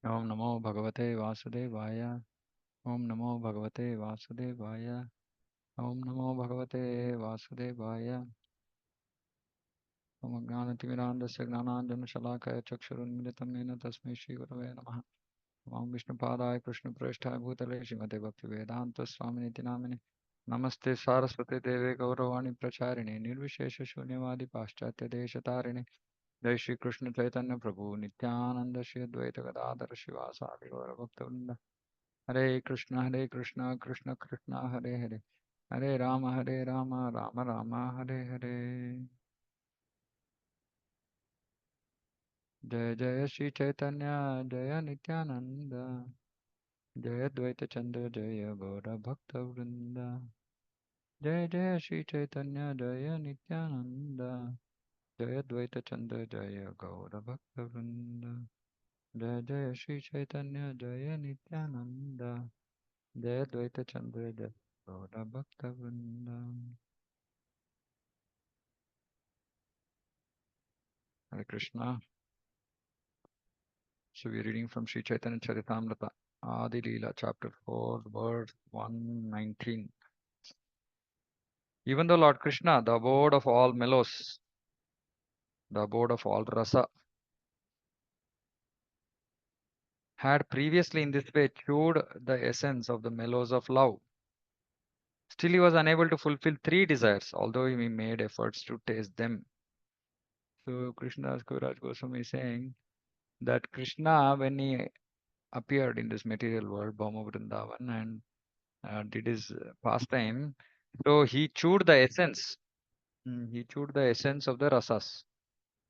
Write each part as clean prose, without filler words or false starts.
Om Namo Bhagavate Vasudevaya. Om Namo Bhagavate Vasudevaya. Om Namo Bhagavate Vasudevaya. Om Jnanatimirandasya Gnananjana Shalakaya Chakshurunmilitam Yena Tasmai Shri Gurave Namaha. Om Vishnupadaya Krishna Prasthaya Bhutale Srimate Bhakti Vedanta Swaminiti Namine. Namaste Saraswati Deve Gauravani Pracharini Nirvishesha Shunyavadi Paschatya Deshatarine. Jai Shri Krishna Chaitanya Prabhu Nityananda Shri Advaita Gadadhara Shivasadi Gaura Bhakta Hare Krishna, Krishna Krishna, Hare Hare, Hare Rama, Rama Rama, Hare Hare. Jaya Jaya Shri Chaitanya, Jaya Nityananda, Jaya Dvaita Chandra, Jaya Gaura Bhakta Vrinda. Jaya Jaya Shri Chaitanya, Jaya Nityananda, Jaya Dvaita Chandra, Jaya Gaura Bhakta Vrinda. Jaya Jaya Shri Chaitanya, Jaya Nityananda, Jaya Dvaita Chandra, Jaya Gaura Bhakta Vrinda. Hare Krishna. So we're reading from Sri Chaitanya Charitamrita, Adi Leela, chapter 4, verse 119. Even though Lord Krishna, the abode of all mellows, the abode of all rasa, had previously in this way chewed the essence of the mellows of love, still he was unable to fulfill three desires, although he made efforts to taste them. So Krishnadas Kaviraj Goswami is saying that Krishna, when he appeared in this material world, Bhama Vrindavan, and did his pastime, so he chewed the essence. He chewed the essence of the rasas,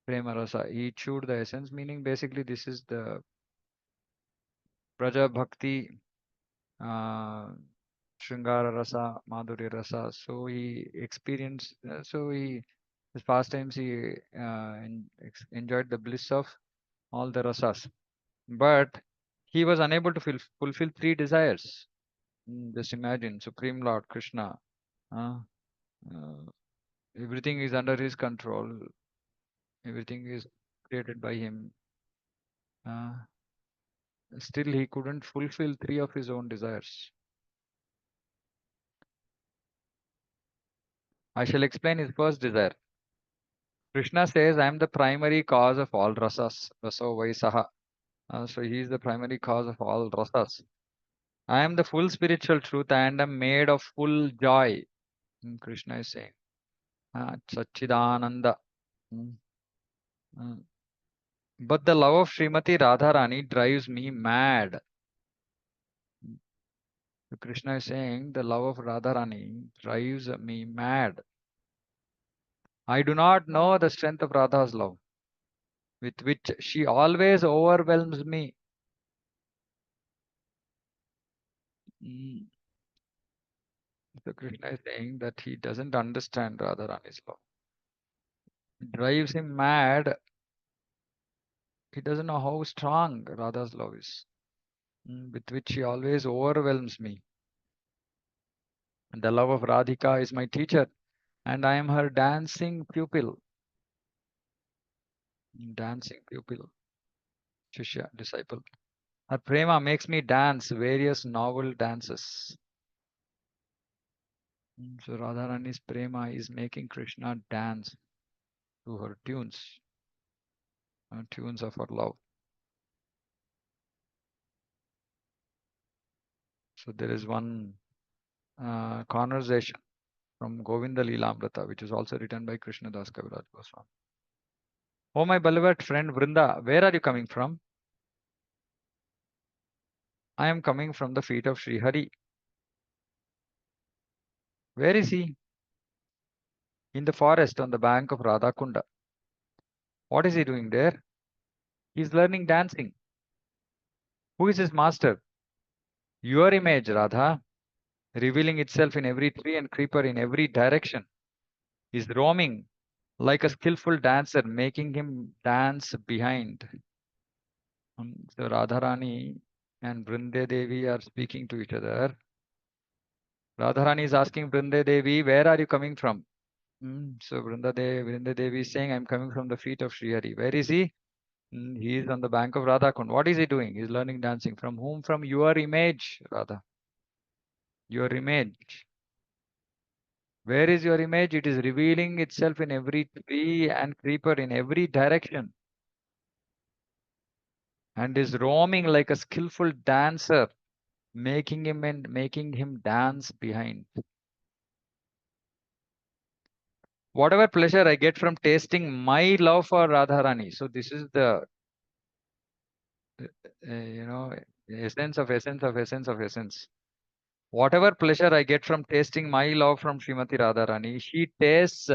prema rasa. He chewed the essence, meaning basically this is the praja bhakti, uh, shringara rasa, madhurya rasa. So he experienced, his pastimes, he enjoyed the bliss of all the rasas. But he was unable to fulfill three desires. Just imagine, Supreme Lord Krishna. Uh, uh, Everything is under his control. Everything is created by him. Uh, Still, he couldn't fulfill three of his own desires. I shall explain his first desire. Krishna says, I am the primary cause of all rasas. Raso Vaisaha. So he is the primary cause of all rasas. I am the full spiritual truth and am made of full joy. Krishna is saying. Satchidananda. Mm, mm. But the love of Srimati Radharani drives me mad. So Krishna is saying the love of Radharani drives me mad. I do not know the strength of Radha's love, with which she always overwhelms me. Mm. So Krishna is saying that he doesn't understand Radharani's love. It drives him mad. He doesn't know how strong Radha's love is, with which she always overwhelms me. And the love of Radhika is my teacher, and I am her dancing pupil. Dancing pupil, Shishya, disciple. Her prema makes me dance various novel dances. So Radharani's prema is making Krishna dance to her tunes, tunes of her love. So there is one conversation from Govinda Leelamrita, which is also written by Krishna Das Kaviraj Goswami. Oh, my beloved friend Vrinda, where are you coming from? I am coming from the feet of Sri Hari. Where is he? In the forest on the bank of Radha Kunda. What is he doing there? He is learning dancing. Who is his master? Your image, Radha, revealing itself in every tree and creeper in every direction, is roaming like a skillful dancer, making him dance behind. So Radharani and Brinde Devi are speaking to each other. Radharani is asking Brinde Devi, where are you coming from? So Brinde Devi is saying, I'm coming from the feet of Sri Hari. Where is he? He is on the bank of Radha Kund. What is he doing? He's learning dancing. From whom? From your image, Radha. Your image. Where is your image? It is revealing itself in every tree and creeper in every direction and is roaming like a skillful dancer, making him dance behind. Whatever pleasure I get from tasting my love for Radharani. So this is the you know essence. Whatever pleasure I get from tasting my love from Srimati Radharani, she tastes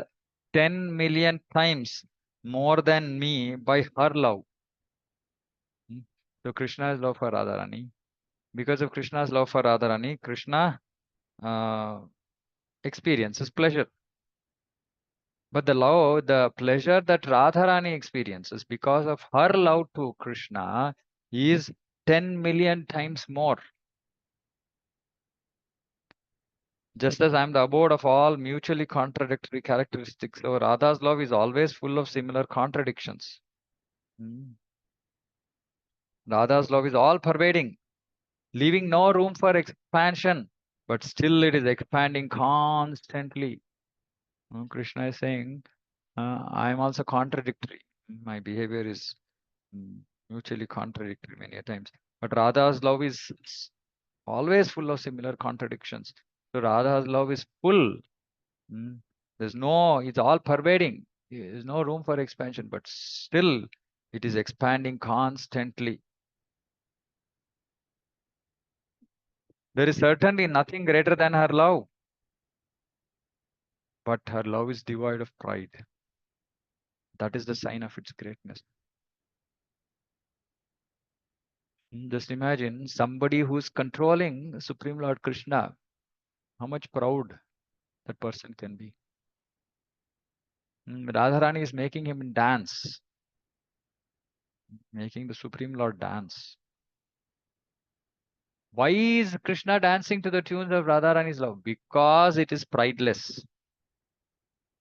10 million times more than me by her love. Hmm. So Krishna's love for Radharani. Because of Krishna's love for Radharani, Krishna uh, experiences pleasure. But the pleasure that Radharani experiences because of her love to Krishna is 10 million times more. Just as I am the abode of all mutually contradictory characteristics, so Radha's love is always full of similar contradictions. Hmm. Radha's love is all pervading, leaving no room for expansion, but still it is expanding constantly. Krishna is saying, I am also contradictory. My behavior is mm, mutually contradictory many a times. But Radha's love is always full of similar contradictions. So Radha's love is full. Mm. It's all pervading. There's no room for expansion, but still it is expanding constantly. There is certainly nothing greater than her love, but her love is devoid of pride. That is the sign of its greatness. Just imagine somebody who's controlling Supreme Lord Krishna, how much proud that person can be. Radharani is making him dance, making the Supreme Lord dance. Why is Krishna dancing to the tunes of Radharani's love? Because it is prideless,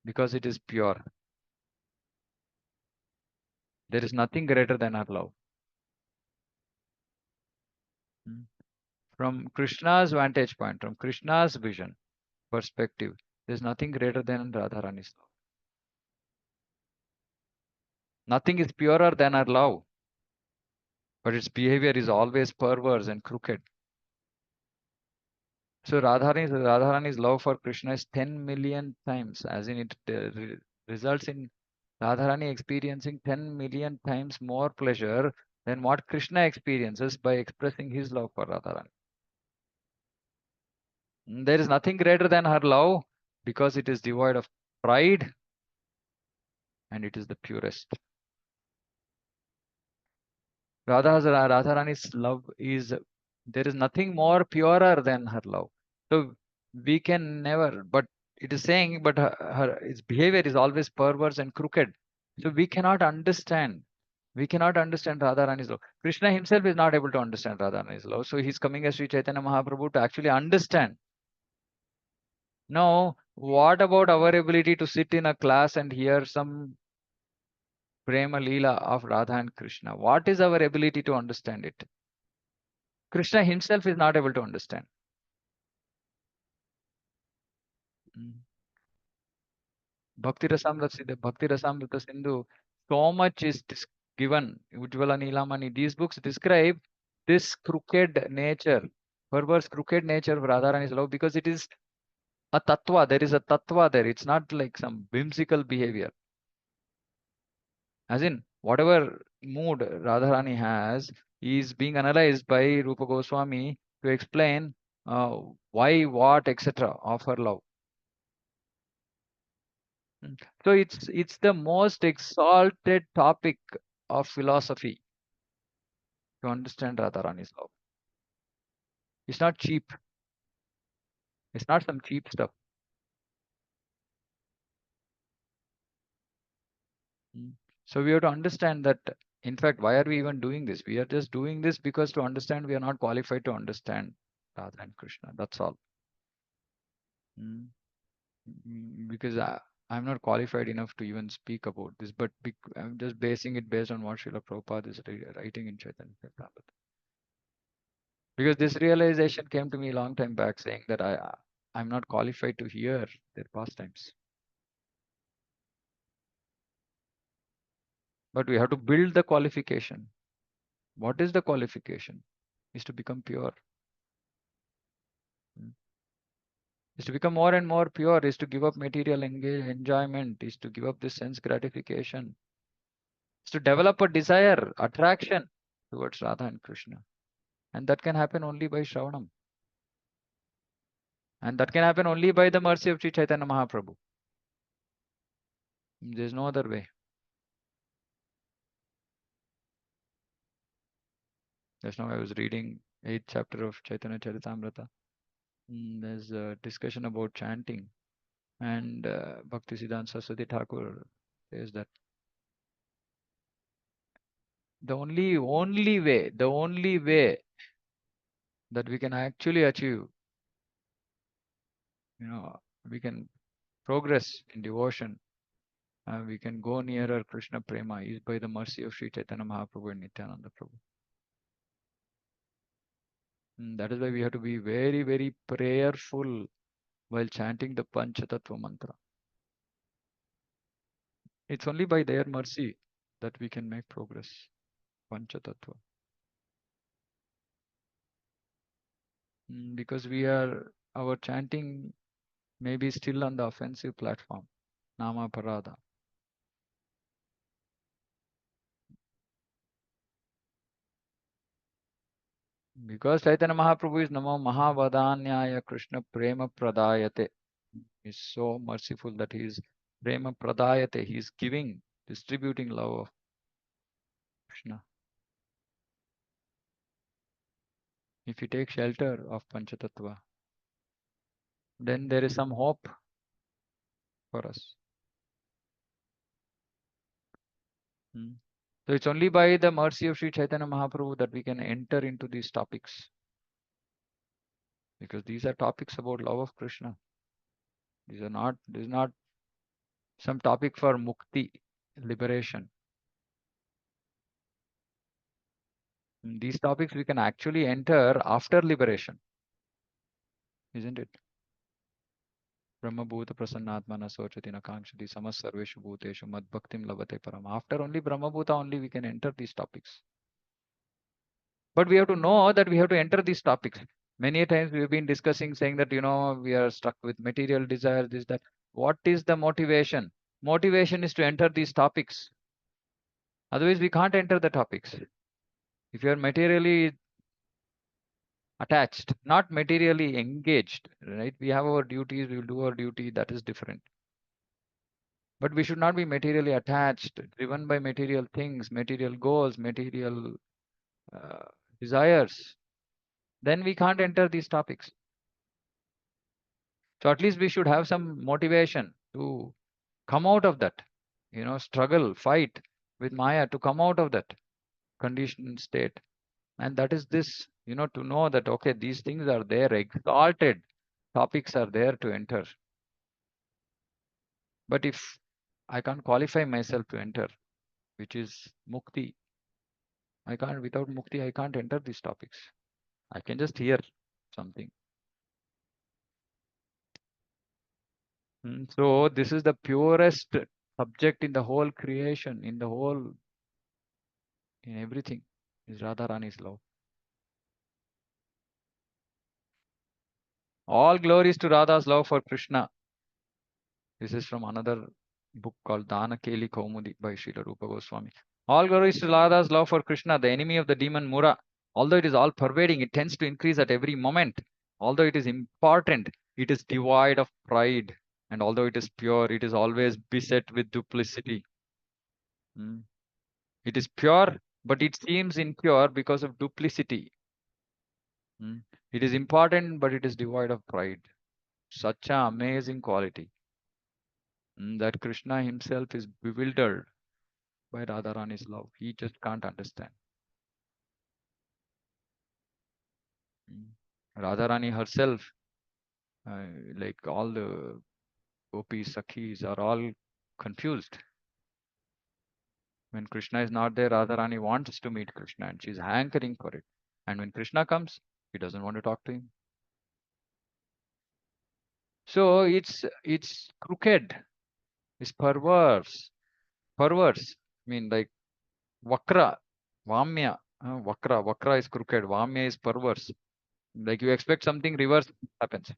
because it is pure. There is nothing greater than our love. Mm. From Krishna's vantage point, from Krishna's vision, perspective, there's nothing greater than Radharani's love. Nothing is purer than our love, but its behavior is always perverse and crooked. So Radharani's love for Krishna is 10 million times, as in it results in Radharani experiencing 10 million times more pleasure than what Krishna experiences by expressing his love for Radharani. There is nothing greater than her love because it is devoid of pride and it is the purest. Radharani's love is, there is nothing more purer than her love. So we can never, but it is saying, but its behavior is always perverse and crooked. So we cannot understand. We cannot understand Radharani's love. Krishna himself is not able to understand Radharani's love. So he's coming as Sri Chaitanya Mahaprabhu to actually understand. Now, what about our ability to sit in a class and hear some Prema Leela of Radha and Krishna? What is our ability to understand it? Krishna himself is not able to understand. Mm. Bhakti Rasamrita Sindhu, so much is given. Ujjvala Nilamani, these books describe this crooked nature, perverse crooked nature of Radharani's love because it is a tattva. There is a tattva there. It's not like some whimsical behavior. As in, whatever mood Radharani has is being analyzed by Rupa Goswami to explain why, what, etc. of her love. So it's the most exalted topic of philosophy to understand Radharani's love. It's not cheap. It's not some cheap stuff. Mm. So we have to understand that. In fact, why are we even doing this? We are just doing this because to understand we are not qualified to understand Radha and Krishna. That's all. Mm. Because I'm not qualified enough to even speak about this, but I'm just basing it based on what Srila Prabhupada is writing in Chaitanya Charitamrita. Because this realization came to me a long time back, saying that I'm not qualified to hear their pastimes. But we have to build the qualification. What is the qualification? Is to become pure. Mm. Is to become more and more pure, is to give up material enjoyment, is to give up this sense gratification, is to develop a desire, attraction towards Radha and Krishna. And that can happen only by Shravanam. And that can happen only by the mercy of Sri Chaitanya Mahaprabhu. There's no other way. Just now I was reading 8th chapter of Chaitanya Charitamrita. There's a discussion about chanting. And Bhaktisiddhanta Saraswati Thakur says that the only way that we can actually achieve, we can progress in devotion, we can go nearer Krishna Prema is by the mercy of Sri Chaitanya Mahaprabhu and Nityananda Prabhu. That is why we have to be very, very prayerful while chanting the Panchatattva mantra. It's only by their mercy that we can make progress. Panchatattva. Because our chanting may be still on the offensive platform. Nama Parada. Because Chaitanya Mahaprabhu is Namo Mahavadanyaya Krishna Prema Pradayate. He is so merciful that he is Prema Pradayate. He is giving, distributing love of Krishna. If you take shelter of Panchatattva, then there is some hope for us. So it's only by the mercy of Sri Chaitanya Mahaprabhu that we can enter into these topics. Because these are topics about love of Krishna. This is not some topic for mukti, liberation. These topics we can actually enter after liberation. Isn't it? Brahma Bhuta Prasannatmana Sochatina Kankshati Samas Sarveshu Bhuteshu Mad Bhaktim Lavate Param. After only Brahma Bhuta only we can enter these topics. But we have to know that we have to enter these topics. Many times we have been discussing, saying that, we are stuck with material desire, this, that. What is the motivation? Motivation is to enter these topics. Otherwise, we can't enter the topics. If you are materially attached, not materially engaged, right? We have our duties, we will do our duty, that is different. But we should not be materially attached, driven by material things, material goals, material desires. Then we can't enter these topics. So at least we should have some motivation to come out of that, struggle, fight with Maya to come out of that conditioned state. And that is this, to know that, okay, these things are there, exalted topics are there to enter. But if I can't qualify myself to enter, which is mukti, without mukti, I can't enter these topics. I can just hear something. So this is the purest subject in the whole creation, in everything, is Radharani's love. All glories to Radha's love for Krishna. This is from another book called Dana Keli Kaumudi by Srila Rupa Goswami. All glories to Radha's love for Krishna, the enemy of the demon Mura. Although it is all pervading, it tends to increase at every moment. Although it is important, it is devoid of pride. And although it is pure, it is always beset with duplicity. It is pure, but it seems impure because of duplicity. It is important, but it is devoid of pride. Such an amazing quality that Krishna himself is bewildered by Radharani's love. He just can't understand. Radharani herself, like all the gopis, sakhis are all confused. When Krishna is not there, Radharani wants to meet Krishna and she's hankering for it. And when Krishna comes, he doesn't want to talk to him. So it's crooked, it's perverse. Perverse. I mean like Vakra, Vamya. Vakra is crooked, Vamya is perverse. Like you expect something reverse happens.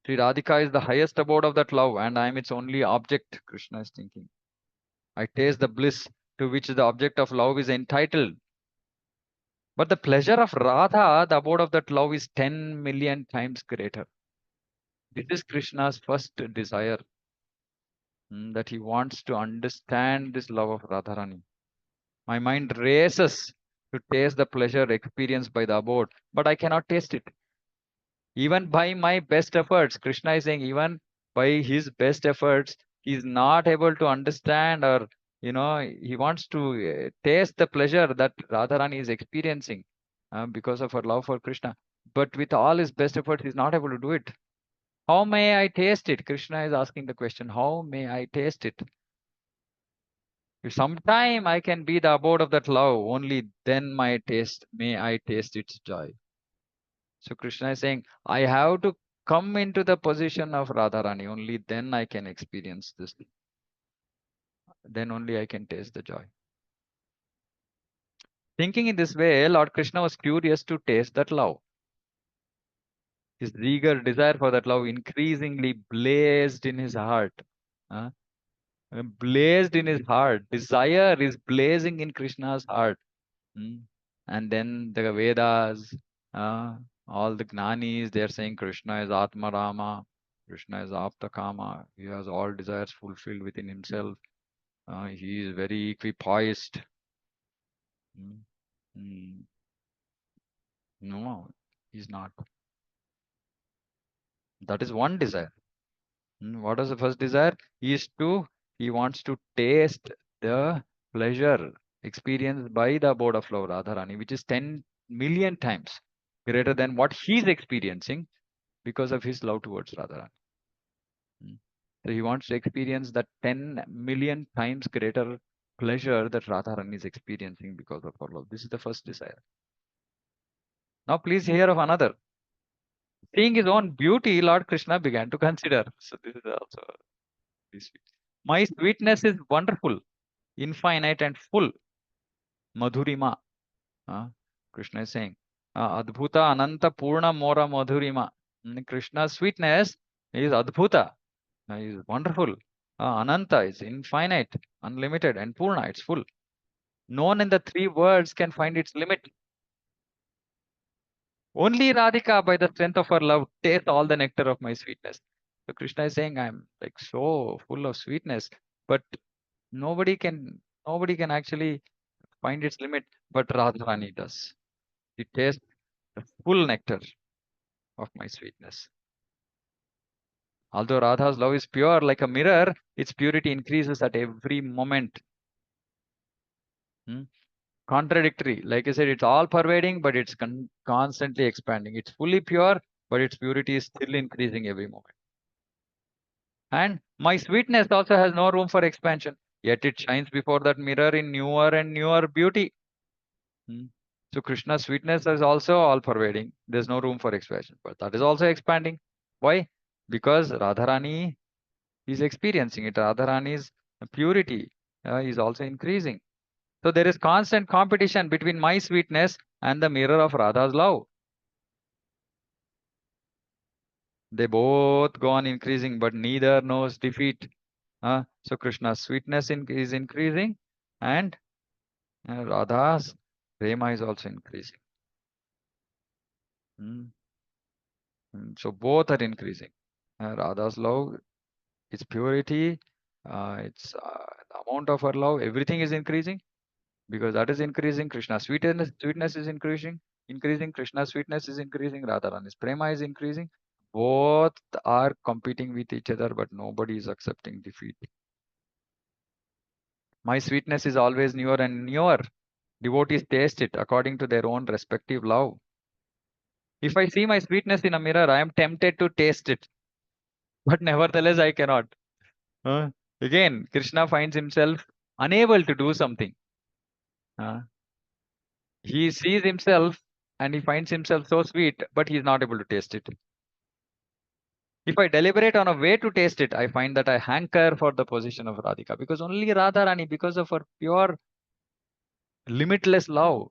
Sri Radhika is the highest abode of that love, and I am its only object, Krishna is thinking. I taste the bliss to which the object of love is entitled. But the pleasure of Radha, the abode of that love, is 10 million times greater. This is Krishna's first desire, that he wants to understand this love of Radharani. My mind races to taste the pleasure experienced by the abode, but I cannot taste it. Even by my best efforts, Krishna is saying, even by his best efforts, he is not able to understand, or, he wants to taste the pleasure that Radharani is experiencing because of her love for Krishna. But with all his best efforts, he is not able to do it. How may I taste it? Krishna is asking the question, how may I taste it? If sometime I can be the abode of that love, only then may I taste its joy. So Krishna is saying, I have to come into the position of Radharani. Only then I can experience this. Then only I can taste the joy. Thinking in this way, Lord Krishna was curious to taste that love. His eager desire for that love increasingly blazed in his heart. Uh, Blazed in his heart. Desire is blazing in Krishna's heart. Mm. And then the Vedas, uh, all the Gnanis, they are saying Krishna is Atma Rama, Krishna is Apta Kama. He has all desires fulfilled within himself. He is very equipoised. Mm. Mm. No, he's not. That is one desire. What is the first desire? He wants to taste the pleasure experienced by the abode of love, Radharani, which is 10 million times greater than what he's experiencing because of his love towards Radharani. So he wants to experience that 10 million times greater pleasure that Radharani is experiencing because of her love. This is the first desire. Now please hear of another. Seeing his own beauty, Lord Krishna began to consider. So this is also very sweet. My sweetness is wonderful, infinite and full. Madhurima. Krishna is saying. Adbhuta Ananta Purna Mora Madhurima. Krishna's sweetness is Adbhuta. Is wonderful. Ananta is infinite, unlimited, and Purna, it's full. No one in the three worlds can find its limit. Only Radhika, by the strength of her love, tastes all the nectar of my sweetness. So Krishna is saying, I'm like so full of sweetness, but nobody can actually find its limit, but Radharani does. She tastes the full nectar of my sweetness. Although Radha's love is pure like a mirror, its purity increases at every moment. Contradictory. Like I said, it's all pervading, but it's constantly expanding. It's fully pure, but its purity is still increasing every moment. And my sweetness also has no room for expansion, yet it shines before that mirror in newer and newer beauty. So Krishna's sweetness is also all pervading. There's no room for expansion, but that is also expanding. Why? Because Radharani is experiencing it. Radharani's purity is also increasing. So there is constant competition between my sweetness and the mirror of Radha's love. They both go on increasing, but neither knows defeat. So Krishna's sweetness is increasing, and Radha's prema is also increasing. So both are increasing. Radha's love, its purity, its the amount of her love, everything is increasing. Because that is increasing, Krishna's sweetness is increasing, Krishna's sweetness is increasing, Radharani's prema is increasing. Both are competing with each other, but nobody is accepting defeat. My sweetness is always newer and newer. Devotees taste it according to their own respective love. If I see my sweetness in a mirror, I am tempted to taste it, but nevertheless I cannot. Uh, Again, Krishna finds himself unable to do something. Uh, he sees himself and he finds himself so sweet, but he is not able to taste it. If I deliberate on a way to taste it, I find that I hanker for the position of Radhika, because only Radharani, because of her pure, limitless love,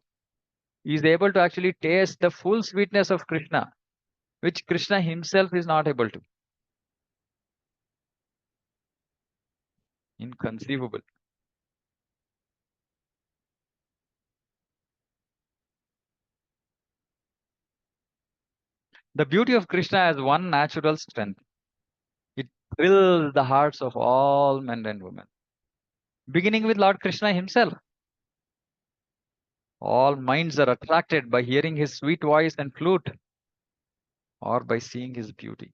is able to actually taste the full sweetness of Krishna, which Krishna himself is not able to. Inconceivable. The beauty of Krishna has one natural strength. It thrills the hearts of all men and women, beginning with Lord Krishna himself. All minds are attracted by hearing his sweet voice and flute, or by seeing his beauty.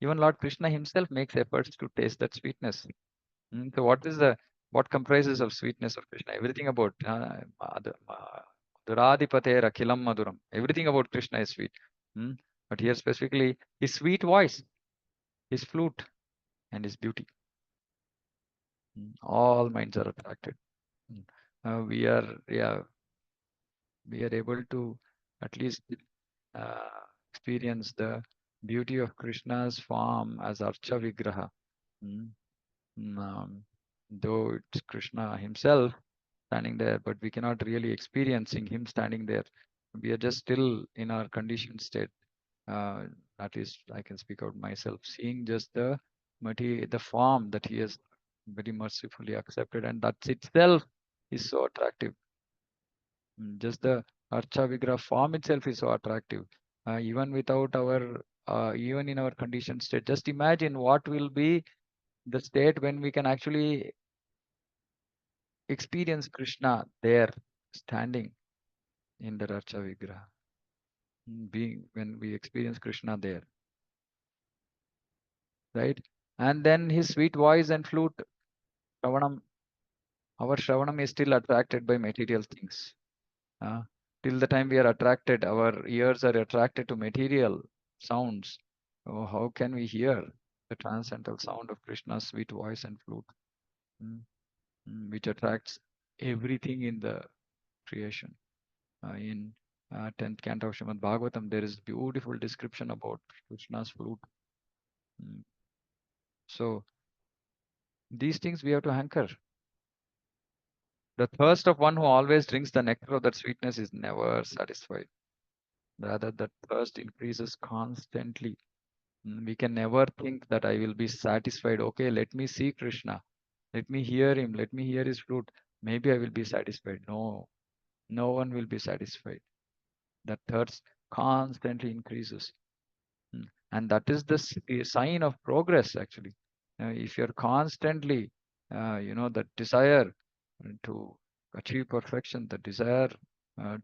Even Lord Krishna himself makes efforts to taste that sweetness. So what comprises of sweetness of Krishna? Everything about Duradipate Akhilam Maduram. Everything about Krishna is sweet. Mm. But here specifically, his sweet voice, his flute, and his beauty. All minds are attracted. Mm. We are able to at least uh, experience the beauty of Krishna's form as Archa Vigraha. Mm. Though it's Krishna himself standing there, but we cannot really experiencing him standing there. We are just still in our conditioned state. Uh, that is, I can speak out myself, seeing just the form that he has very mercifully accepted, and that itself is so attractive. Just the Archa Vigraha form itself is so attractive. Even without even in our conditioned state, just imagine what will be the state when we can actually experience Krishna there, standing in the Archa Vigraha. Being when we experience Krishna there, right? And then his sweet voice and flute, Shravanam, our Shravanam is still attracted by material things. Uh, till the time we are attracted, our ears are attracted to material sounds. Oh, how can we hear the transcendental sound of Krishna's sweet voice and flute, mm, which attracts everything in the creation? In 10th canto of Srimad Bhagavatam, there is beautiful description about Krishna's flute. Mm. So these things we have to hanker. The thirst of one who always drinks the nectar of that sweetness is never satisfied. Rather, that thirst increases constantly. We can never think that I will be satisfied. Okay, let me see Krishna. Let me hear him. Let me hear his flute. Maybe I will be satisfied. No, no one will be satisfied. That thirst constantly increases. And that is the sign of progress, actually. If you're constantly, the desire to achieve perfection, the desire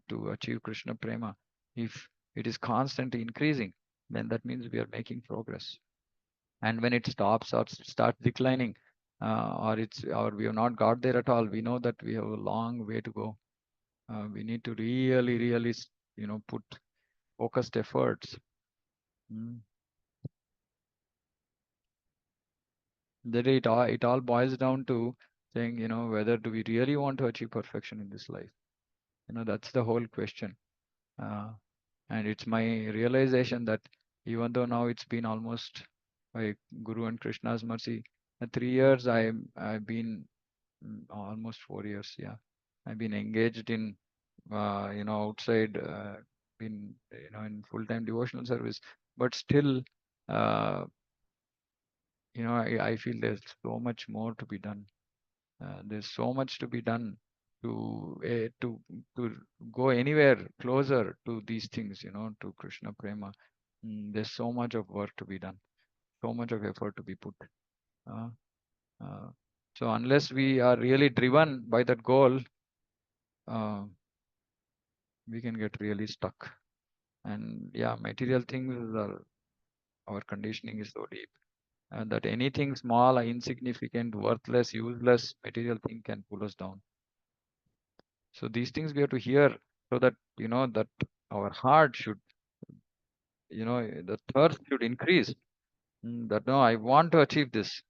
to achieve Krishna Prema, if it is constantly increasing, then that means we are making progress. And when it stops or starts declining, or we have not got there at all, we know that we have a long way to go. We need to really, really, put focused efforts. Mm. That it all boils down to saying, whether do we really want to achieve perfection in this life? That's the whole question. Uh, and it's my realization that even though now it's been almost, by Guru and Krishna's mercy, 3 years I've been, almost 4 years, yeah. I've been engaged in, outside, been, in full-time devotional service, but still, uh, I feel there's so much more to be done. There's so much to be done to to go anywhere closer to these things, to Krishna Prema. There's so much of work to be done, so much of effort to be put. Uh, uh, so unless we are really driven by that goal, uh, we can get really stuck. And yeah, material things are, our conditioning is so deep, that anything small, insignificant, worthless, useless material thing can pull us down. So these things we have to hear, so that that our heart should the thirst should increase. That no, I want to achieve this.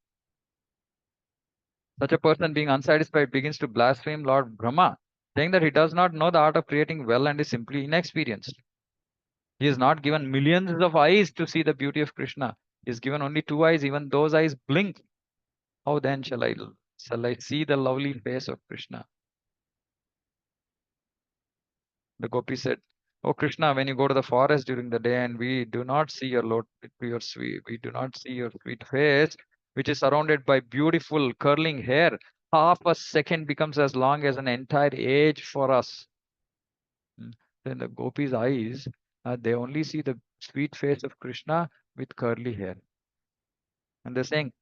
Such a person being unsatisfied begins to blaspheme Lord Brahma, saying that he does not know the art of creating well and is simply inexperienced. He is not given millions of eyes to see the beauty of Krishna. He is given only two eyes, even those eyes blink. How then shall I see the lovely face of Krishna? The gopi said, "Oh Krishna, when you go to the forest during the day and we do not see we do not see your sweet face, which is surrounded by beautiful curling hair, half a second becomes as long as an entire age for us." Mm. Then the gopis' eyes, they only see the sweet face of Krishna with curly hair. And they're saying,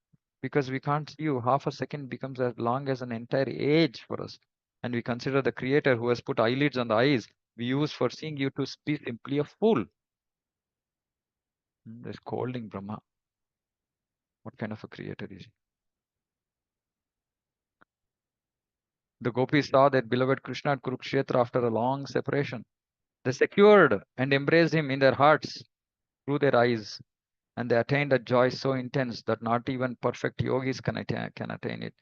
because we can't see you, half a second becomes as long as an entire age for us. And we consider the creator who has put eyelids on the eyes we use for seeing you to be simply a fool. They're scolding Brahma. What kind of a creator is he? The gopis saw their beloved Krishna at Kurukshetra after a long separation. They secured and embraced him in their hearts through their eyes, and they attained a joy so intense that not even perfect yogis can attain it.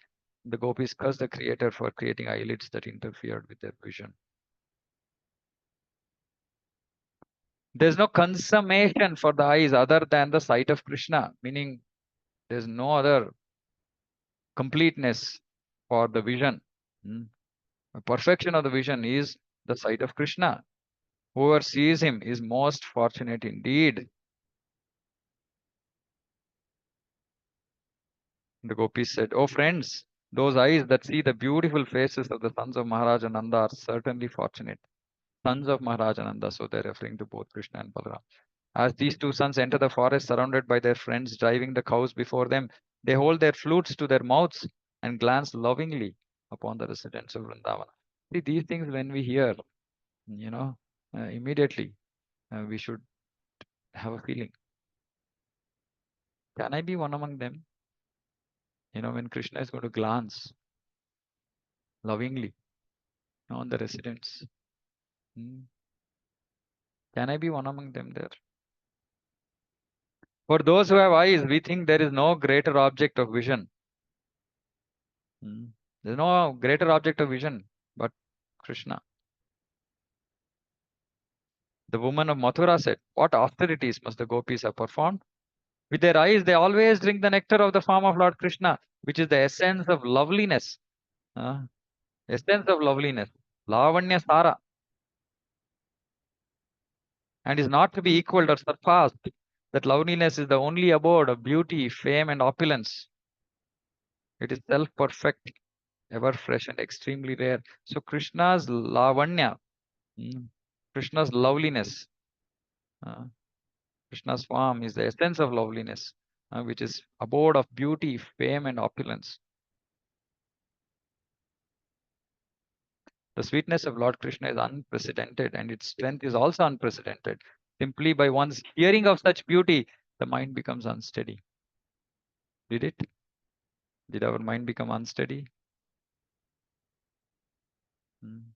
The gopis cursed the creator for creating eyelids that interfered with their vision. There's no consummation for the eyes other than the sight of Krishna, meaning there's no other completeness for the vision. Hmm. The perfection of the vision is the sight of Krishna. Whoever sees him is most fortunate indeed. The gopis said, "Oh friends, those eyes that see the beautiful faces of the sons of Maharaj Ananda are certainly fortunate." Sons of Maharaj Ananda, so they're referring to both Krishna and Balaram. As these two sons enter the forest surrounded by their friends driving the cows before them, they hold their flutes to their mouths and glance lovingly upon the residents of Vrindavana. See, these things when we hear, you know, immediately we should have a feeling. Can I be one among them? When Krishna is going to glance lovingly on the residents. Hmm. Can I be one among them there? For those who have eyes, we think there is no greater object of vision. Hmm. There's no greater object of vision but Krishna. The woman of Mathura said, "What austerities must the gopis have performed? With their eyes, they always drink the nectar of the form of Lord Krishna, which is the essence of loveliness." Uh, essence of loveliness. Lavanya Sara. And is not to be equaled or surpassed. That loveliness is the only abode of beauty, fame, and opulence. It is self perfect, ever fresh, and extremely rare. So, Krishna's Lavanya, mm, Krishna's loveliness, uh, Krishna's form is the essence of loveliness, which is abode of beauty, fame, and opulence. The sweetness of Lord Krishna is unprecedented, and its strength is also unprecedented. Simply by one's hearing of such beauty, the mind becomes unsteady. Did it? Did our mind become unsteady? Hmm.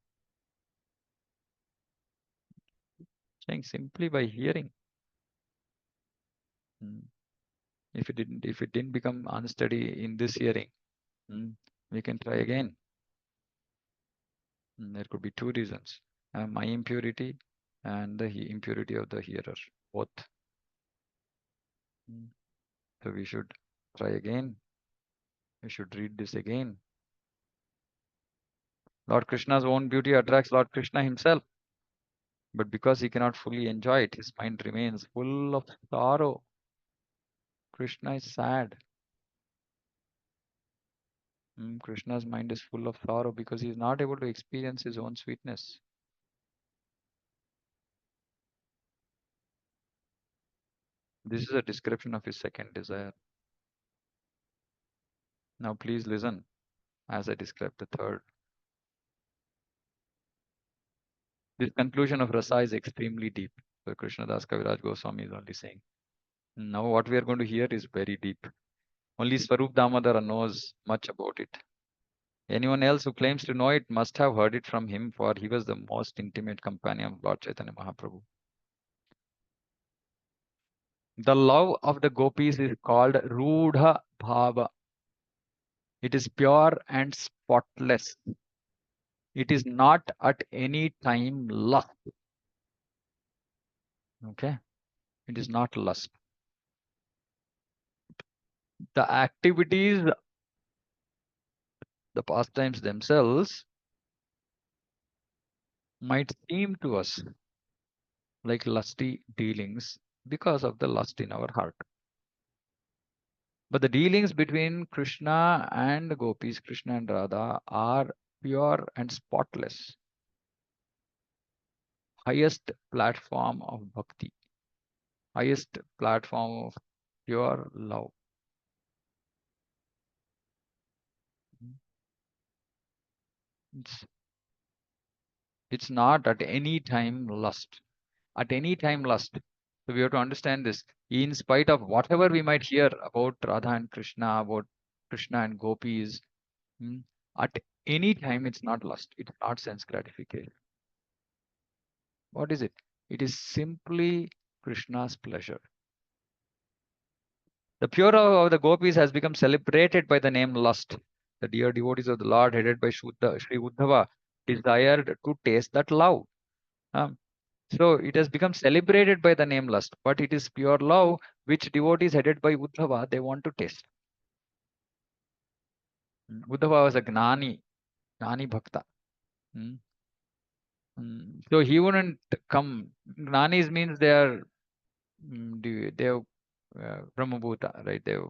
Saying simply by hearing. Hmm. If it didn't become unsteady in this hearing, hmm, we can try again. There could be two reasons: my impurity and the impurity of the hearer, both. Hmm. So we should try again. We should read this again. Lord Krishna's own beauty attracts Lord Krishna himself, but because he cannot fully enjoy it, his mind remains full of sorrow. Krishna is sad. Krishna's mind is full of sorrow because he is not able to experience his own sweetness. This is a description of his second desire. Now please listen as I describe the third. This conclusion of rasa is extremely deep. So Krishnadas Kaviraj Goswami is only saying. Now what we are going to hear is very deep. Only Swarup Damodara knows much about it. Anyone else who claims to know it must have heard it from him, for he was the most intimate companion of Lord Chaitanya Mahaprabhu. The love of the gopis is called Rudha Bhava. It is pure and spotless. It is not at any time lust. Okay? It is not lust. The activities, the pastimes themselves might seem to us like lusty dealings because of the lust in our heart. But the dealings between Krishna and the gopis, Krishna and Radha, are pure and spotless. Highest platform of bhakti, highest platform of pure love. It's, it's not at any time lust. At any time lust. So we have to understand this. In spite of whatever we might hear about Radha and Krishna, about Krishna and gopis, hmm, at any time it's not lust. It's not sense gratification. What is it? It is simply Krishna's pleasure. The pure of the gopis has become celebrated by the name lust. The dear devotees of the Lord, headed by Sri Uddhava, desired to taste that love. Um, so it has become celebrated by the name lust, but it is pure love which devotees headed by Uddhava they want to taste. Uddhava was a Gnani Bhakta. Mm. So he wouldn't come. Gnanis means they are they have Brahmabhuta, right? They have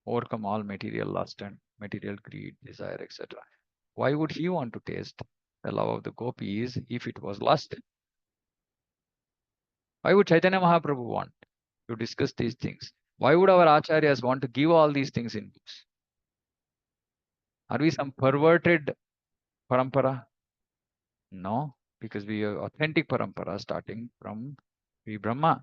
overcome all material lust and material greed, desire, etc. Why would he want to taste the love of the gopis if it was lust? Why would Chaitanya Mahaprabhu want to discuss these things? Why would our acharyas want to give all these things in books? Are we some perverted parampara? No, because we are authentic parampara starting from Sri Brahma.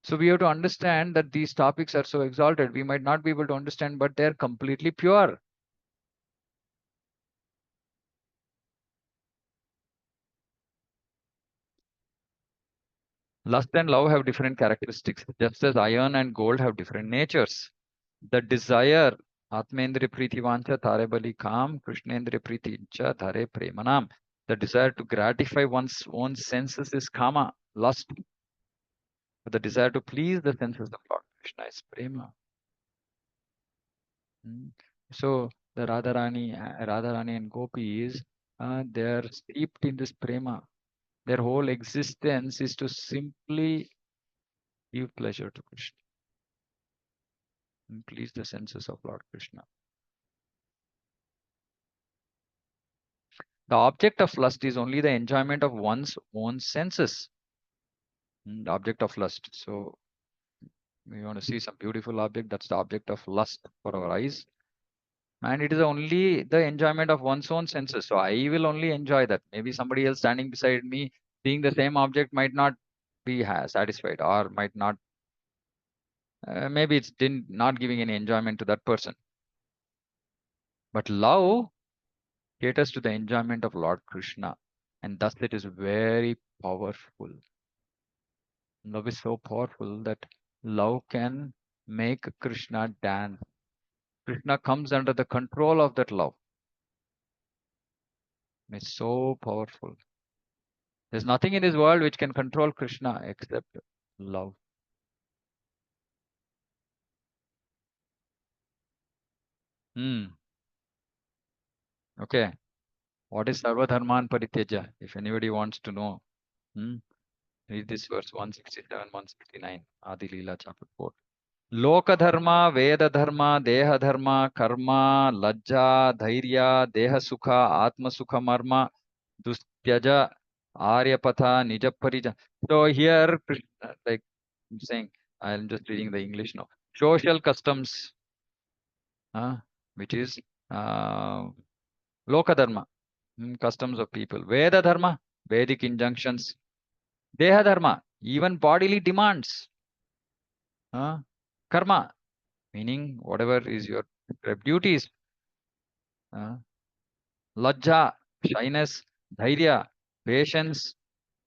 So we have to understand that these topics are so exalted. We might not be able to understand, but they are completely pure. Lust and love have different characteristics, just as iron and gold have different natures. The desire, Atmendriya Priti Vancha Thare Bali Kam, Krishnendriya Priti Incha Thare Premanam. The desire to gratify one's own senses is kama, lust. But the desire to please the senses of Lord Krishna is prema. So the Radharani and Gopis, they are steeped in this prema. Their whole existence is to simply give pleasure to Krishna and please the senses of Lord Krishna. The object of lust is only the enjoyment of one's own senses. The object of lust. So we want to see some beautiful object. That's the object of lust for our eyes. And it is only the enjoyment of one's own senses. So I will only enjoy that. Maybe somebody else standing beside me seeing the same object might not be satisfied or might not. Maybe it's not giving any enjoyment to that person. But love caters to the enjoyment of Lord Krishna. And thus it is very powerful. Love is so powerful that love can make Krishna dance. Krishna comes under the control of that love. It's so powerful. There's nothing in this world which can control Krishna except love. Okay. What is Sarva Dharman Parityaja? If anybody wants to know, read this verse 167, 169, Adi Leela chapter 4. Loka dharma, Veda dharma, Deha dharma, Karma, Lajja, Dhairya, Deha Sukha, Atma Sukha Marma, Dustyaja, Aryapatha, Nija Parija. So here, like I'm saying, I'm just reading the English now. Social customs, which is uh, Loka dharma, customs of people. Veda dharma, Vedic injunctions. Deha dharma, even bodily demands. Karma, meaning whatever is your duties. Lajja, shyness, dhairya, patience,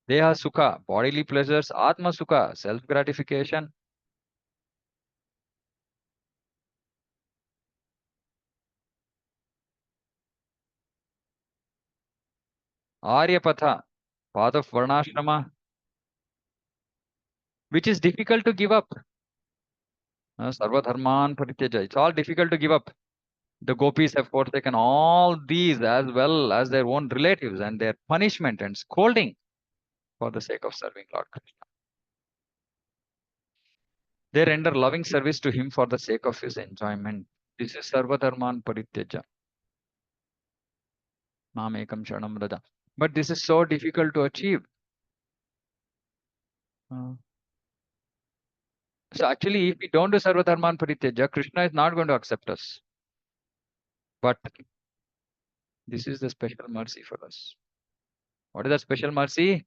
Deha Sukha, bodily pleasures. Atma Sukha, self-gratification. Aryapatha, path of Varnashrama, which is difficult to give up. Sarva Dharman Parityaja. It's all difficult to give up. The gopis have forsaken all these as well as their own relatives and their punishment and scolding for the sake of serving Lord Krishna. They render loving service to him for the sake of his enjoyment. This is Sarva Dharman Parityaja. Mamekam Sharanam Vraja. But this is so difficult to achieve. So actually, if we don't do Sarva Dharman Parityaja, Krishna is not going to accept us. But this is the special mercy for us. What is the special mercy?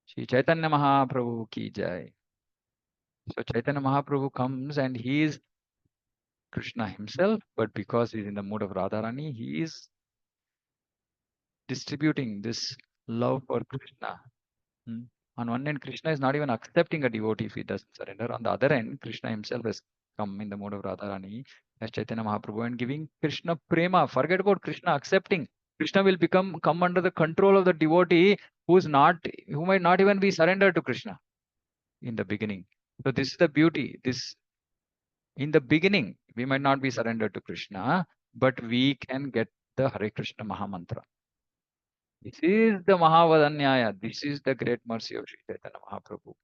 Shri Chaitanya Mahaprabhu ki jai. So Chaitanya Mahaprabhu comes and he is Krishna himself, but because he is in the mood of Radharani, he is distributing this love for Krishna. On one end, Krishna is not even accepting a devotee if he doesn't surrender. On the other end, Krishna himself has come in the mode of Radharani as Chaitanya Mahaprabhu and giving Krishna prema. Forget about Krishna accepting. Krishna will come under the control of the devotee who might not even be surrendered to Krishna in the beginning. So this is the beauty. In the beginning, we might not be surrendered to Krishna, but we can get the Hare Krishna Mahamantra. This is the Mahavadanyaya. This is the great mercy of Sri Chaitanya Mahaprabhu.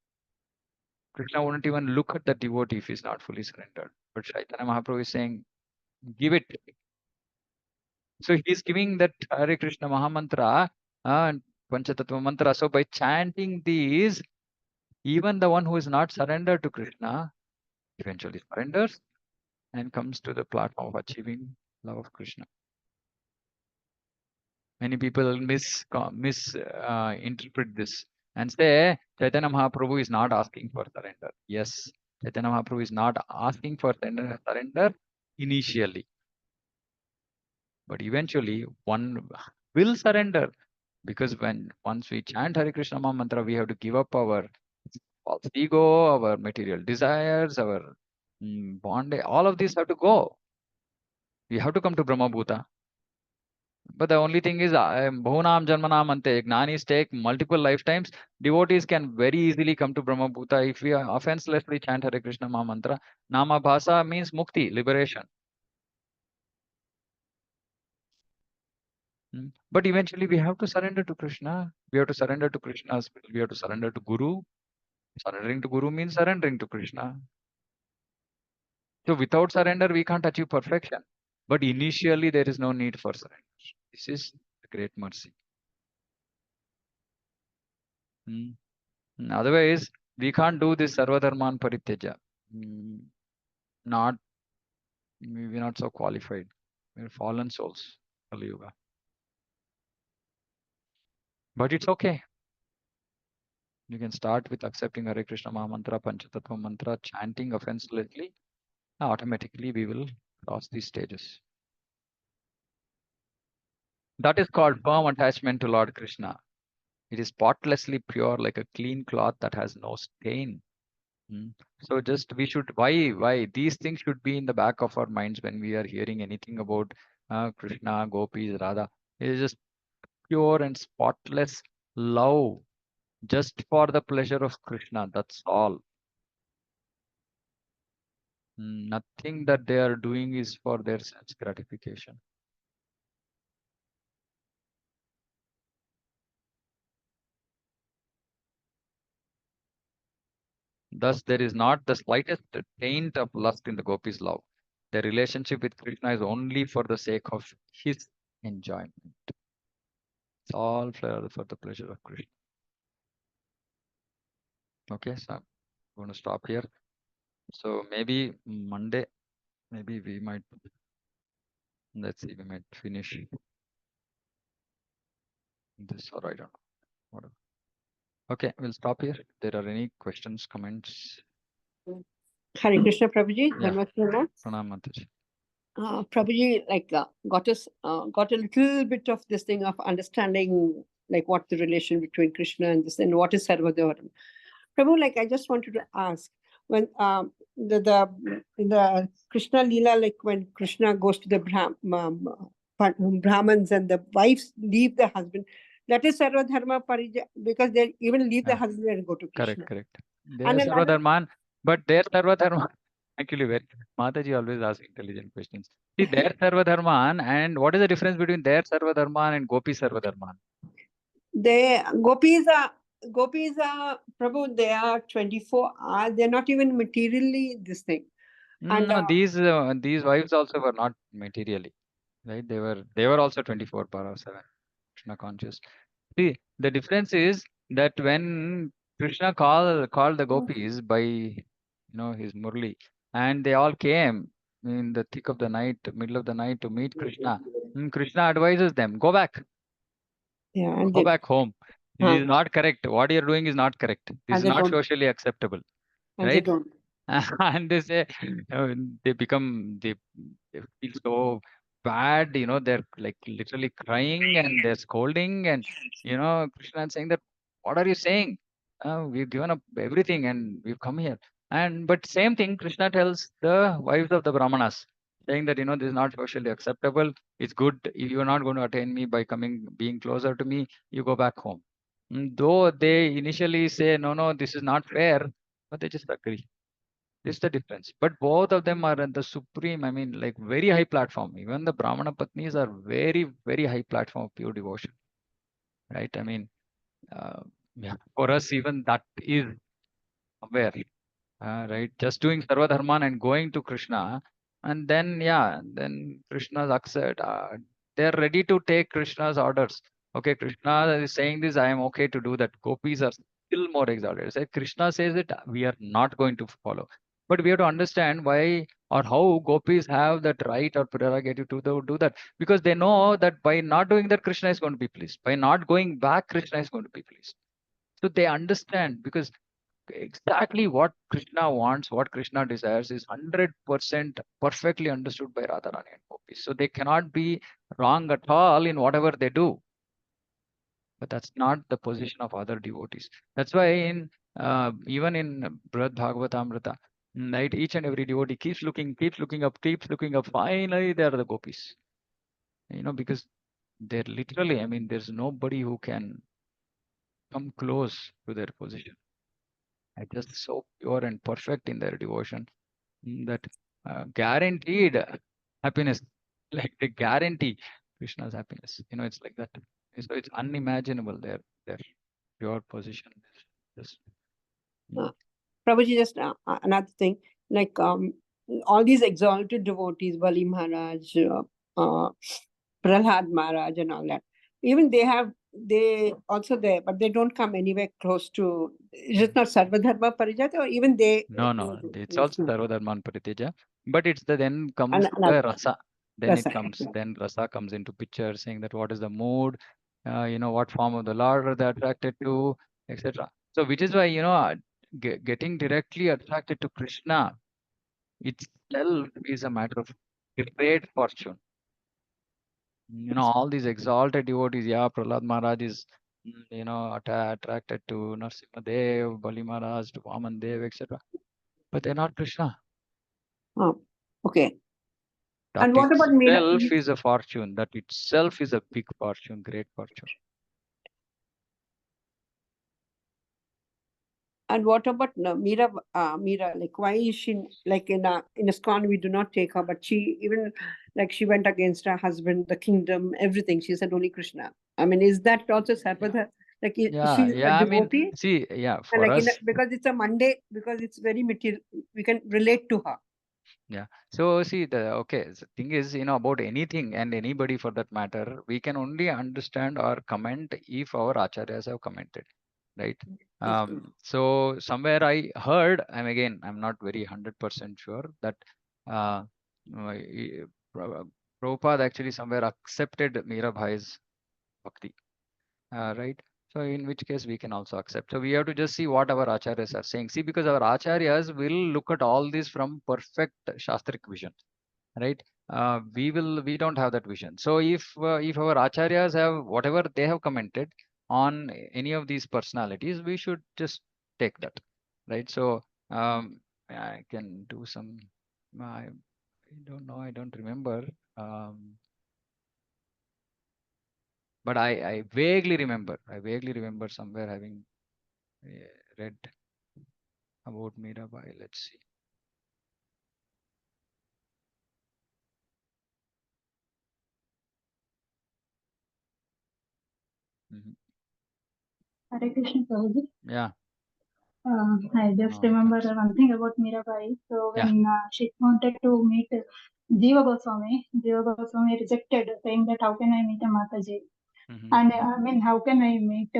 Krishna wouldn't even look at the devotee if he's not fully surrendered. But Chaitanya Mahaprabhu is saying, give it. So he's giving that Hare Krishna Mahamantra and Panchatattva mantra. So by chanting these, even the one who is not surrendered to Krishna eventually surrenders and comes to the platform of achieving love of Krishna. Many people misinterpret this and say Chaitanya Mahaprabhu is not asking for surrender. Yes, Chaitanya Mahaprabhu is not asking for surrender initially. But eventually one will surrender because once we chant Hare Krishna Maha Mantra, we have to give up our false ego, our material desires, our bondage. All of these have to go. We have to come to Brahma Bhuta. But the only thing is, Bhunam Janmanam Ante, Gnanis take multiple lifetimes. Devotees can very easily come to Brahma Bhuta if we offenselessly chant Hare Krishna Maha Mantra. Nama Bhasa means mukti, liberation. But eventually we have to surrender to Krishna. We have to surrender to Krishna's will. We have to surrender to Guru. Surrendering to Guru means surrendering to Krishna. So without surrender, we can't achieve perfection. But initially, there is no need for surrender. This is a great mercy. Otherwise, we can't do this Sarvadharman Parityaja. We're not so qualified. We're fallen souls. Kali Yuga. But it's okay. You can start with accepting Hare Krishna Maha Mantra, Panchatattva Mantra, chanting offenselessly. Automatically we will cross these stages. That is called firm attachment to Lord Krishna. It is spotlessly pure, like a clean cloth that has no stain. So just we should, why? These things should be in the back of our minds when we are hearing anything about Krishna, Gopis, Radha. It is just pure and spotless love just for the pleasure of Krishna. That's all. Nothing that they are doing is for their sense gratification. Thus, there is not the slightest taint of lust in the gopis' love. Their relationship with Krishna is only for the sake of his enjoyment. It's all for the pleasure of Krishna. Okay, so I'm going to stop here. So maybe Monday, maybe we might, let's see, we might finish this, or I don't know, whatever. Okay, we'll stop here. If there are any questions, comments. Hare Krishna, Prabhuji. Yeah. Pranam Mataji. Prabhuji, like got a little bit of this thing of understanding like what the relation between Krishna and this, and what is Sarvadharma. Prabhu, like I just wanted to ask, when in the Krishna Leela, like when Krishna goes to the Brahmins and the wives leave the husband, that is Sarvadharma Parija, because they even leave the Yeah. husband and go to Krishna. Correct. They And are another, Sarvadharman, but their Sarvadharman, actually, very Mataji always asks intelligent questions. See, their Sarvadharman, and what is the difference between their Sarvadharman and Gopi Sarvadharman? Gopis are Prabhu, they are 24 hours, they're not even materially this thing. And No, these wives also were not materially, right? They were also 24 bar 7, Krishna conscious. See, the difference is that when Krishna called the gopis by his Murli, and they all came in the thick of the night, middle of the night to meet Krishna. Krishna advises them, go back, yeah, and go back home. This huh, is not correct. What you're doing is not correct. This and is they not don't, socially acceptable, and they right? don't. And they say they feel so bad, they're like literally crying and they're scolding, and Krishna is saying that, what are you saying? We've given up everything and we've come here. And but same thing Krishna tells the wives of the Brahmanas, saying that this is not socially acceptable. It's good if you are not going to attain me by being closer to me, you go back home. Though they initially say no, this is not fair, but they just agree. This is the difference. But both of them are at the supreme, I mean, like very high platform. Even the Brahmana Patnis are very, very high platform of pure devotion, right? I mean, uh, yeah, for us, even that is somewhere, right? Just doing Sarvadharman and going to Krishna, and then, yeah, then Krishna's accept. They're ready to take Krishna's orders. Okay, Krishna is saying this, I am okay to do that. Gopis are still more exalted. Say Krishna says it, we are not going to follow. But we have to understand why or how gopis have that right or prerogative to do that. Because they know that by not doing that, Krishna is going to be pleased. By not going back, Krishna is going to be pleased. So they understand, because exactly what Krishna wants, what Krishna desires is 100% perfectly understood by Radharani and gopis. So they cannot be wrong at all in whatever they do. But that's not the position of other devotees. That's why even in Brad Bhagavatamrita, right, each and every devotee keeps looking up, keeps looking up. Finally, they are the gopis. Because they're literally, I mean, there's nobody who can come close to their position. They're just so pure and perfect in their devotion that guaranteed happiness, like they guarantee Krishna's happiness. It's like that. So it's unimaginable their pure position. Just, Uh, Prabhuji, just another thing, like all these exalted devotees, Bali Maharaj, Prahlad Maharaj, and all that, even they also there, but they don't come anywhere close to. Is it not Sarvadharma Parijat, or even they? no, it's also Sarvadharman Pariteja, but then comes Another the rasa. Rasa. Then rasa comes into picture, saying that what is the mood, what form of the Lord are they attracted to, etc. So which is why, getting directly attracted to Krishna itself is a matter of great fortune. All these exalted devotees, yeah, Prahlad Maharaj is, attracted to Narsimha Dev, Bali Maharaj, to Vaman Dev, etc. But they're not Krishna. Oh, okay. That And what about Meera? itself is a fortune. That itself is a big fortune, great fortune. And what about Meera? Meera, like why is she like in ISKCON we do not take her, but she even like she went against her husband, the kingdom, everything. She said only Krishna. I mean, is that also Sarvadha? Like she's a I mean, devotee, see, yeah, and for like us, because it's a Monday, because it's very material, we can relate to her. yeah. So see, the thing is, about anything and anybody for that matter, we can only understand or comment if our acharyas have commented, right? That's true. So somewhere I heard, I'm not very 100% sure that Prabhupada actually somewhere accepted Mirabhai's bhakti, right? So in which case we can also accept. So we have to just see what our acharyas are saying. See, because our acharyas will look at all this from perfect shastric vision, right? We don't have that vision. So if our acharyas have whatever they have commented, on any of these personalities, we should just take that, right? So I can do some. I don't know. I don't remember. Um, but I vaguely remember. I vaguely remember somewhere having read about Mirabai. Let's see. Hmm. Hare Krishna, Prabhuji. Yeah. I just No, I remember can't see. one thing about Mirabai. So Yeah. when she wanted to meet Jiva Goswami rejected, saying that how can I meet a Mataji? Hmm. And I mean, how can I meet?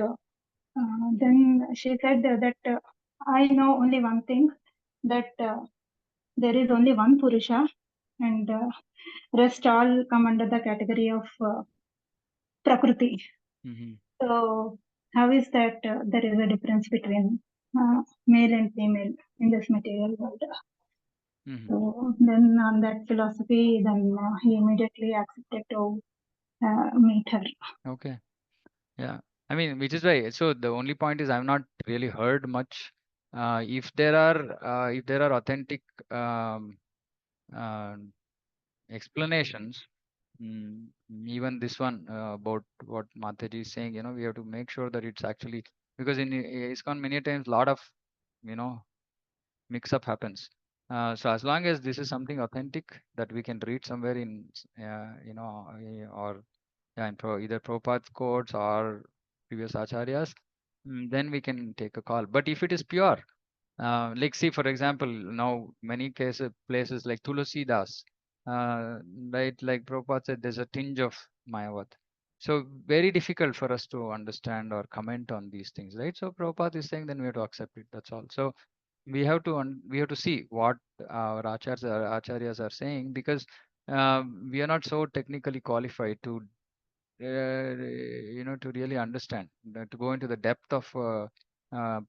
Then she said that I know only one thing, that there is only one Purusha, and rest all come under the category of Prakriti. Hmm. So how is that there is a difference between male and female in this material world? Hmm. So then on that philosophy, then he immediately accepted to meet her. Okay. Yeah. I mean, which is why. So the only point is, I've not really heard much. If there are authentic um, uh, explanations, even this one about what Mataji is saying, we have to make sure that it's actually, because in ISKCON many times lot of, you know, mix up happens. So as long as this is something authentic that we can read somewhere in, or yeah, in either Prabhupada's quotes or previous acharyas, then we can take a call. But if it is pure, like see, for example, now many cases, places like Tulasi Das, uh, right, like Prabhupada said, there's a tinge of Mayavad. So very difficult for us to understand or comment on these things, right? So Prabhupada is saying, then we have to accept it. That's all. So we have to see what our acharyas are saying, because we are not so technically qualified to to really understand, to go into the depth of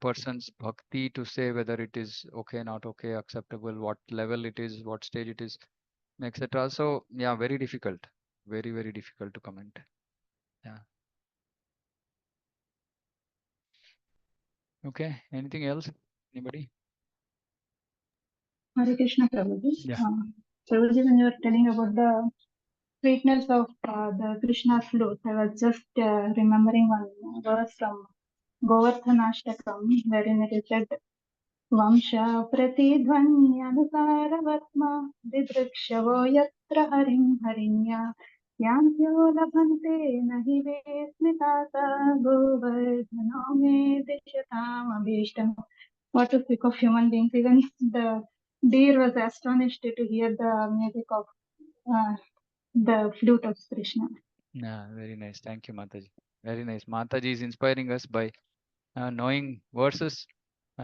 person's bhakti, to say whether it is okay, not okay, acceptable, what level it is, what stage it is, etc. So yeah, very difficult, very, very difficult to comment. Yeah. Okay. Anything else? Anybody? Hare Krishna, Prabhuji. Yeah. Prabhuji, when you were telling about the sweetness of the Krishna flute, I was just remembering one verse from Govardhanashtakam, wherein it is said, Vamsha प्रतिध्वन्यनुसारवर्त्मा दिदृक्षवो यत्र हरिं हरिण्या यान्त्यो लभन्ते न हि वेस्मितासा गोवर्धनो मे दिशतामभीष्टम्. What to speak of human beings? Even the deer was astonished to hear the music of the flute of Krishna. Yeah, very nice. Thank you, Mataji. Very nice. Mataji is inspiring us by knowing verses,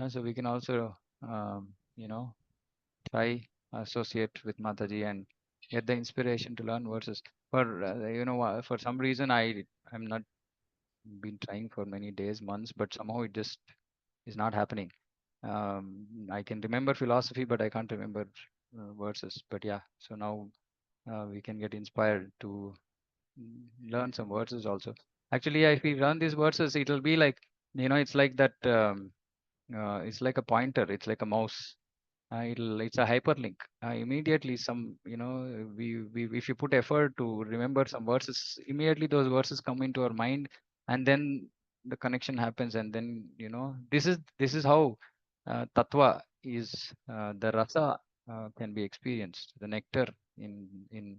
so we can also, try associate with Mataji and get the inspiration to learn verses. For some reason I'm not been trying for many days, months, but somehow it just is not happening. I can remember philosophy, but I can't remember verses. But yeah, so now we can get inspired to learn some verses also. Actually, if we learn these verses, it'll be like, it's like that. It's like a pointer. It's like a mouse. It's a hyperlink. Immediately, we if you put effort to remember some verses, immediately those verses come into our mind, and then the connection happens, and then this is how tattva is. The rasa can be experienced. The nectar in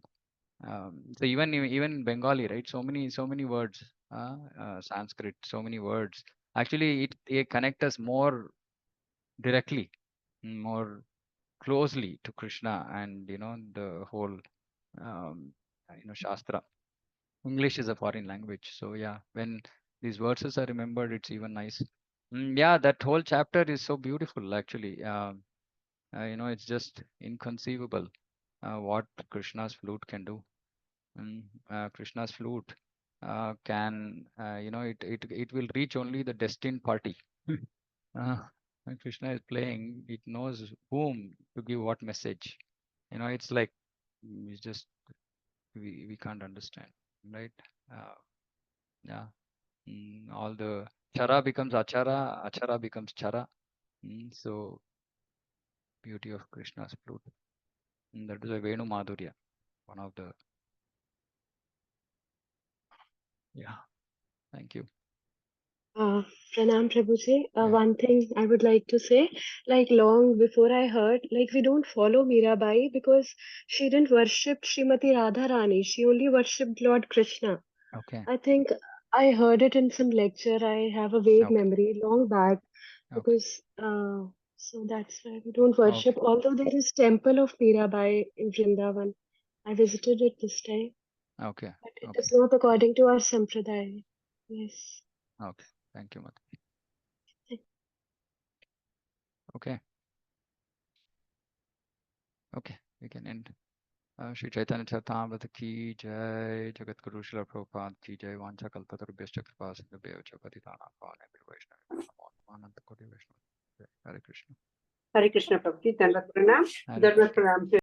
so even in Bengali, right? So many words, Sanskrit, so many words. Actually, it connect us more directly, more closely to Krishna, and the whole Shastra. English is a foreign language, so yeah, when these verses are remembered, it's even nice. Yeah, that whole chapter is so beautiful, actually. It's just inconceivable what Krishna's flute can do. Krishna's flute can, it will reach only the destined party. When Krishna is playing, it knows whom to give what message. It's like, it's just we can't understand, right? Uh, yeah. All the chara becomes achara, achara becomes chara. So beauty of Krishna's flute. That is a Venu Madhurya, one of the. Yeah, thank you. Pranam Prabhuji, Yeah. one thing I would like to say, like long before I heard, like we don't follow Mirabai because she didn't worship Srimati Radharani. She only worshipped Lord Krishna. Okay. I think I heard it in some lecture. I have a vague Okay. memory long back Okay. because so that's why we don't worship. Although there is temple of Mirabai in Vrindavan, I visited it this time, Okay. but it Okay. is not according to our sampradaya. Yes. Okay. Thank you, Mata. Okay. Okay. We can end. Shri Chaitanya Charitamrita ki jai, Jagat Guru Srila Prabhupada ki jai, Vancha Kalpatarubhyascha Kripa Sindhubhyo Cha Patitana Pavanebhyo Vaishnavibhyo Namo Ananta Koti Vaishnava. Hare Krishna. Hare Krishna Prabhuji, Dandavat Pranam. Hare Dandavat Krishna. Pranam.